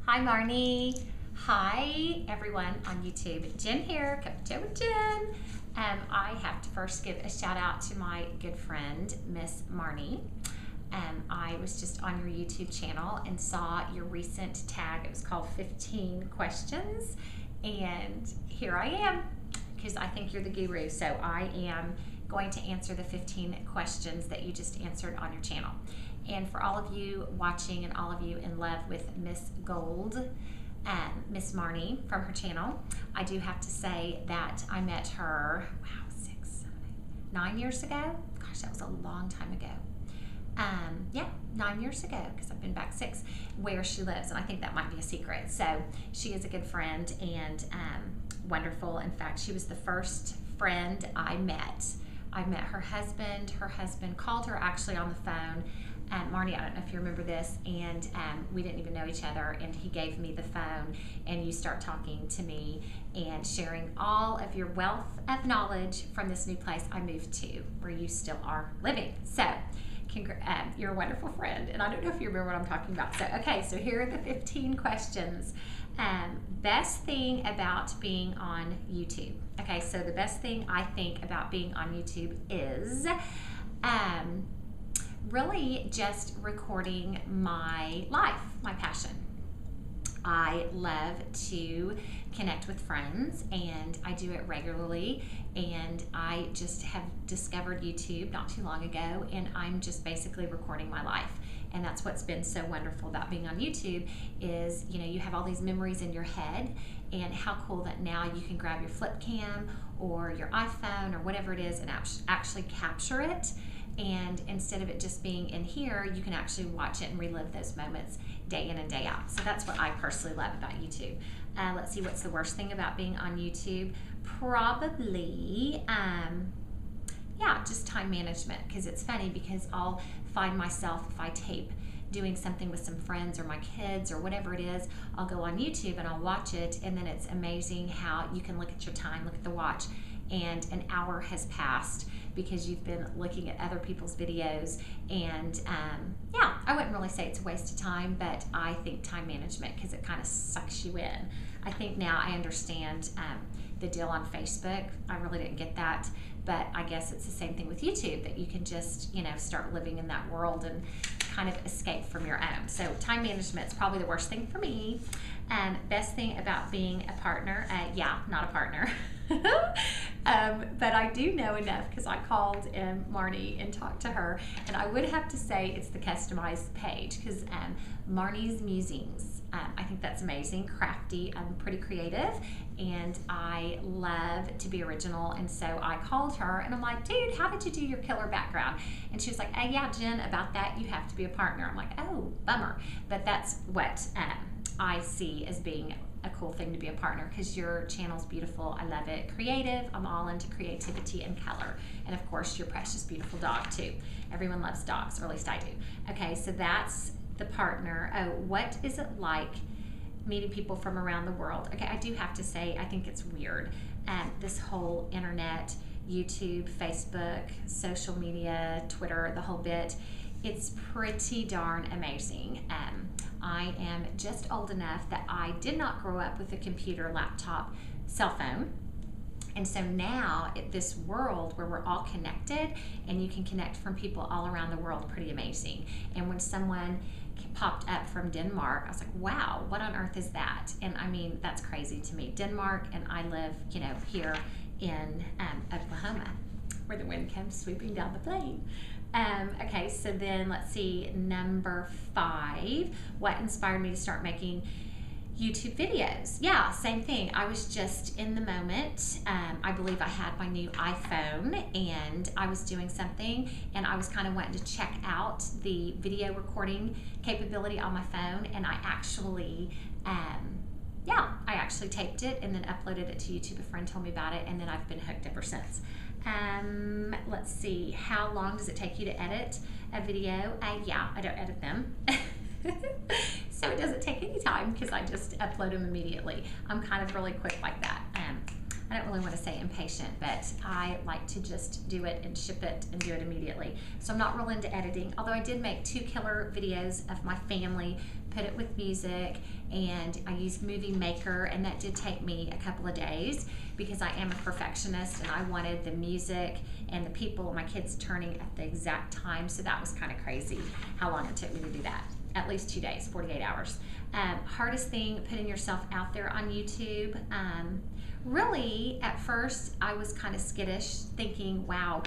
Hi, Marnie. Hi, everyone on YouTube. Jen here, Cup of Joe with Jen. I have to first give a shout out to my good friend, Miss Marnie. I was just on your YouTube channel and saw your recent tag. It was called 15 Questions. And here I am, because I think you're the guru. So I am going to answer the 15 questions that you just answered on your channel. And for all of you watching and all of you in love with Miss Gold, Miss Marnie from her channel, I do have to say that I met her, wow, 9 years ago. Gosh, that was a long time ago. Yeah, 9 years ago, because I've been back 6, where she lives, and I think that might be a secret. So she is a good friend and wonderful. In fact, she was the first friend I met. I met her husband. Her husband called her actually on the phone. Marnie, I don't know if you remember this, and we didn't even know each other, and he gave me the phone, and you start talking to me and sharing all of your wealth of knowledge from this new place I moved to, where you still are living. So you're a wonderful friend, and I don't know if you remember what I'm talking about. So, okay, so here are the 15 questions. Best thing about being on YouTube. Okay, so the best thing I think about being on YouTube is really just recording my life, my passion. I love to connect with friends, and I do it regularly, and I just have discovered YouTube not too long ago, and I'm just basically recording my life. And that's what's been so wonderful about being on YouTube is, you know, you have all these memories in your head, and how cool that now you can grab your flip cam or your iPhone or whatever it is and actually capture it. And instead of it just being in here, you can actually watch it and relive those moments day in and day out. So that's what I personally love about YouTube. Let's see, what's the worst thing about being on YouTube? Probably, yeah, just time management, because it's funny because I'll find myself, if I tape doing something with some friends or my kids or whatever it is, I'll go on YouTube and I'll watch it, and then it's amazing how you can look at your time, look at the watch, and an hour has passed because you've been looking at other people's videos. And yeah, I wouldn't really say it's a waste of time, but I think time management, because it kind of sucks you in. I think now I understand the deal on Facebook. I really didn't get that, but I guess it's the same thing with YouTube, that you can just, you know, start living in that world and kind of escape from your own. So time management is probably the worst thing for me. Best thing about being a partner, yeah, not a partner. But I do know enough, because I called Marnie and talked to her, and I would have to say it's the customized page, because Marnie's Musings, I think that's amazing, crafty. I'm pretty creative, and I love to be original. And so I called her and I'm like, dude, how did you do your killer background? And she was like, hey, yeah, Jen, about that you have to be a partner. I'm like, oh, bummer. But that's what I see as being a cool thing to be a partner, because your channel's beautiful. I love it. Creative. I'm all into creativity and color. And of course, your precious, beautiful dog too. Everyone loves dogs, or at least I do. Okay, so that's the partner. Oh, what is it like meeting people from around the world? Okay, I do have to say, I think it's weird. This whole internet, YouTube, Facebook, social media, Twitter, the whole bit, it's pretty darn amazing. I am just old enough that I did not grow up with a computer, laptop, cell phone. And so now, this world where we're all connected and you can connect from people all around the world, pretty amazing. And when someone popped up from Denmark, I was like, wow, what on earth is that? And I mean, that's crazy to me. Denmark, and I live, you know, here in Oklahoma, where the wind comes sweeping down the plain. Okay, so then let's see, number 5, what inspired me to start making YouTube videos? Yeah, same thing. I was just in the moment. I believe I had my new iPhone, and I was doing something, and I was kind of wanting to check out the video recording capability on my phone, and I actually I actually taped it and then uploaded it to YouTube. A friend told me about it, and then I've been hooked ever since. Let's see, how long does it take you to edit a video? Yeah, I don't edit them. So it doesn't take any time, because I just upload them immediately. I'm kind of really quick like that. I I don't really want to say impatient, but I like to just do it and ship it and do it immediately. So I'm not real into editing, although I did make 2 killer videos of my family, put it with music, and I used Movie Maker, and that did take me a couple of days because I am a perfectionist and I wanted the music and the people, my kids, turning at the exact time. So that was kind of crazy how long it took me to do that. At least 2 days, 48 hours. Hardest thing, putting yourself out there on YouTube. Really, at first, I was kind of skittish, thinking, wow,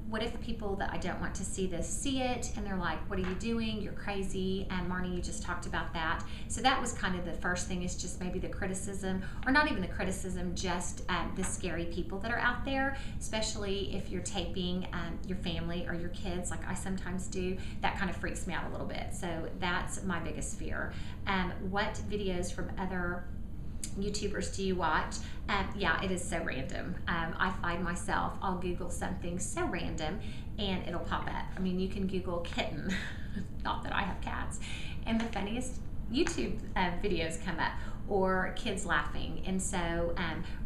what if people that I don't want to see this see it, and they're like, what are you doing? You're crazy. And Marnie, you just talked about that. So that was kind of the first thing, is just maybe the criticism, or not even the criticism, just the scary people that are out there, especially if you're taping your family or your kids, like I sometimes do. That kind of freaks me out a little bit. So that's my biggest fear. What videos from other YouTubers do you watch? Yeah, it is so random. I find myself, I'll Google something so random and it'll pop up. I mean, you can Google kitten, not that I have cats, and the funniest YouTube videos come up, or kids laughing. And so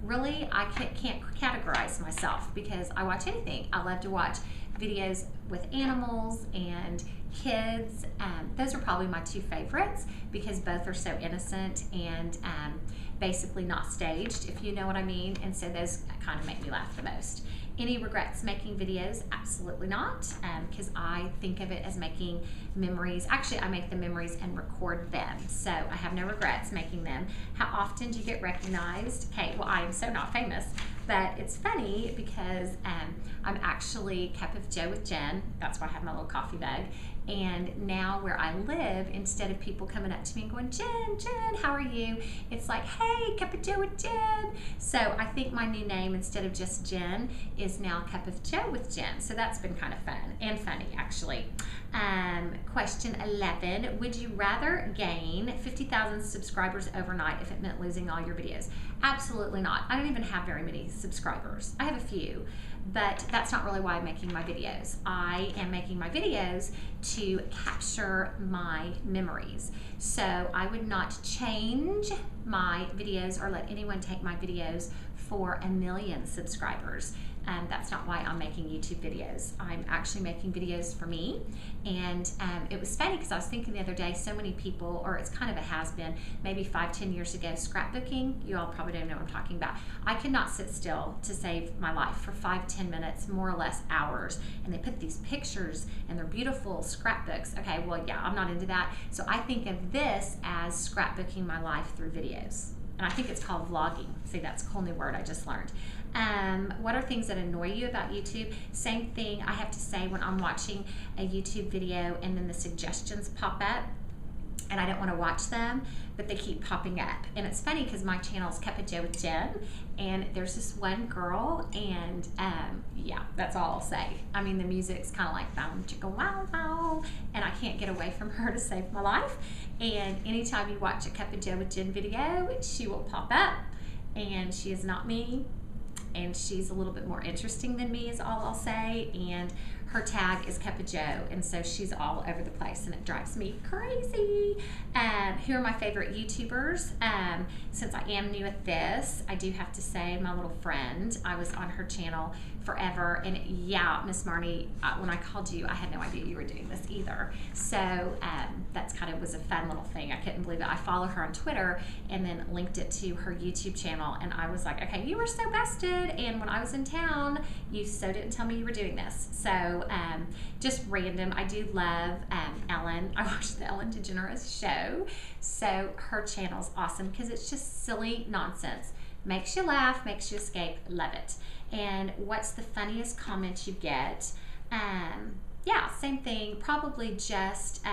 really I can't categorize myself because I watch anything. I love to watch videos with animals and kids. Those are probably my 2 favorites because both are so innocent and basically not staged, if you know what I mean. And so those kind of make me laugh the most. Any regrets making videos? Absolutely not, because I think of it as making memories. Actually, I make the memories and record them, so I have no regrets making them. How often do you get recognized? Okay, well, I am so not famous, but it's funny because I'm actually Cup of Joe with Jen. That's why I have my little coffee mug. And now where I live, instead of people coming up to me and going, Jen, how are you? It's like, hey, Cup of Joe with Jen. So I think my new name, instead of just Jen, is now Cup of Joe with Jen. So that's been kind of fun and funny, actually. Question 11, would you rather gain 50,000 subscribers overnight if it meant losing all your videos? Absolutely not. I don't even have very many subscribers. I have a few, but that's not really why I'm making my videos. I am making my videos to capture my memories. So I would not change my videos or let anyone take my videos for 1 million subscribers. That's not why I'm making YouTube videos. I'm actually making videos for me. And it was funny because I was thinking the other day, so many people, or it's kind of a has-been, maybe 5-10 years ago, scrapbooking. You all probably don't know what I'm talking about. I could not sit still to save my life for 5-10 minutes, more or less hours. And they put these pictures and they're beautiful scrapbooks. Okay, well, yeah, I'm not into that. So I think of this as scrapbooking my life through videos. And I think it's called vlogging. See, that's a cool new word I just learned. What are things that annoy you about YouTube? Same thing I have to say when I'm watching a YouTube video and then the suggestions pop up and I don't want to watch them, but they keep popping up. And it's funny because my channel is Cup of Joe with Jen, and there's this one girl, and yeah, that's all I'll say. I mean, the music's kind of like boom, chicka, wow, wow, and I can't get away from her to save my life. And anytime you watch a Cup of Joe with Jen video, she will pop up, and she is not me, and she's a little bit more interesting than me is all I'll say, and her tag is Cup of Joe, and so she's all over the place, and it drives me crazy. Who are my favorite YouTubers? Since I am new at this, I do have to say my little friend. I was on her channel forever, and yeah, Miss Marnie, when I called you, I had no idea you were doing this either. So that's kind of was a fun little thing. I couldn't believe it. I follow her on Twitter and then linked it to her YouTube channel, and I was like, okay, you were so bested, and when I was in town, you so didn't tell me you were doing this. So just random. I do love Ellen. I watched the Ellen DeGeneres show, so her channel's awesome because it's just silly nonsense. Makes you laugh, makes you escape. Love it. And what's the funniest comment you get? Yeah, same thing. Probably just,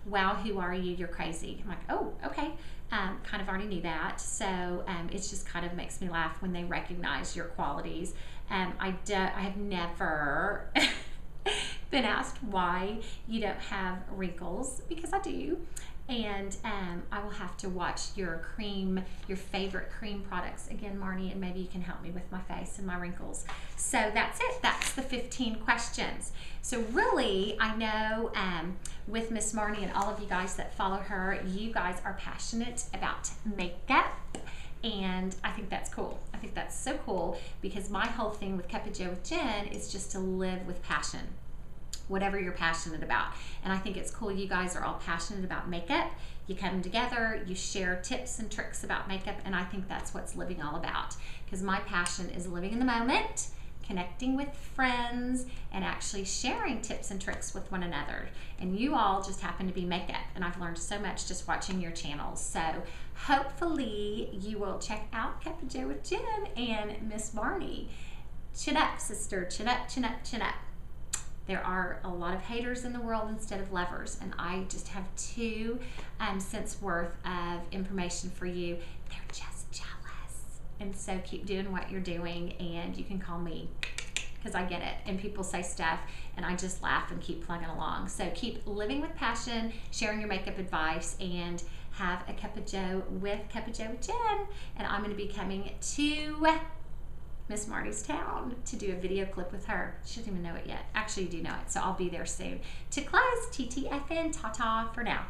wow, who are you? You're crazy. I'm like, oh, okay. Kind of already knew that. So it just kind of makes me laugh when they recognize your qualities. I have never been asked why you don't have wrinkles, because I do. And I will have to watch your favorite cream products again, Marnie, and maybe you can help me with my face and my wrinkles. So that's it. That's the 15 questions. So really, I know with Miss Marnie and all of you guys that follow her, you guys are passionate about makeup And I think that's cool. I think that's so cool because my whole thing with Cup of Joe with Jen is just to live with passion, whatever you're passionate about. And I think it's cool you guys are all passionate about makeup. You come together, you share tips and tricks about makeup, and I think that's what's living all about. Because my passion is living in the moment, connecting with friends, and actually sharing tips and tricks with one another. And you all just happen to be makeup, and I've learned so much just watching your channels. So hopefully you will check out Cup of Joe with Jen and Miss Barney. Chin up, sister, chin up, chin up, chin up. There are a lot of haters in the world instead of lovers, and I just have 2 cents worth of information for you. They're just jealous. And so keep doing what you're doing, and you can call me because I get it. And people say stuff, and I just laugh and keep plugging along. So keep living with passion, sharing your makeup advice, and have a Cup of Joe with Jen. And I'm going to be coming to Miss Marty's town to do a video clip with her. She doesn't even know it yet. Actually, you do know it, so I'll be there soon. To close, TTFN, ta-ta for now.